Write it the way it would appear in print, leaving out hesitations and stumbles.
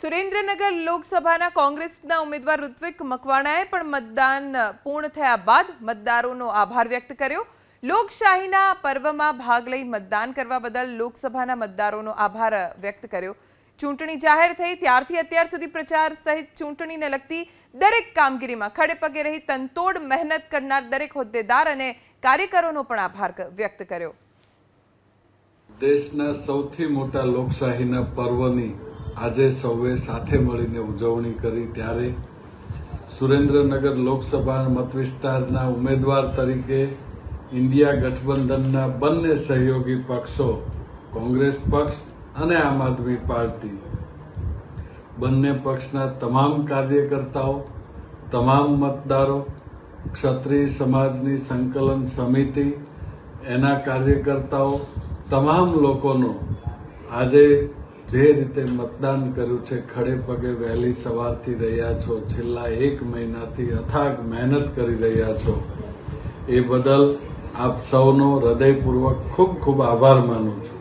સુરેન્દ્રનગર લોકસભાના કોંગ્રેસના ઉમેદવાર ઋત્વિક મકવાણાએ પણ મતદાન પૂર્ણ થયા બાદ મતદારોનો આભાર વ્યક્ત કર્યો। લોકશાહીના પર્વમાં ભાગ લઈ મતદાન કરવા બદલ લોકસભાના મતદારોનો આભાર વ્યક્ત કર્યો। ચૂંટણી જાહેર થઈ ત્યારથી અત્યાર સુધી પ્રચાર સહિત ચૂંટણીને લગતી દરેક કામગીરીમાં ખડે પગે રહી તનતોડ મહેનત કરનાર દરેક હોદ્દેદાર અને કાર્યકરોનો પણ આભાર વ્યક્ત કર્યો। દેશના સૌથી મોટા લોકશાહીના પર્વની આજે સૌએ સાથે મળીને ઉજવણી કરી ત્યારે સુરેન્દ્રનગર લોકસભા મતવિસ્તારના ઉમેદવાર તરીકે ઇન્ડિયા ગઠબંધનના બંને સહયોગી પક્ષો કોંગ્રેસ પક્ષ અને આમ આદમી પાર્ટી બંને પક્ષના તમામ કાર્યકર્તાઓ, તમામ મતદારો, ક્ષત્રિય સમાજની સંકલન સમિતિ, એના કાર્યકર્તાઓ, તમામ લોકોનો આજે જે રીતે મતદાન કર્યું છે, ખડે પગે વહેલી સવારથી રહ્યા છો, છેલ્લા 1 મહિનાથી અથાગ મહેનત કરી રહ્યા છો, એ બદલ આપ સૌનો હૃદયપૂર્વક ખૂબ ખૂબ આભાર માનું છું।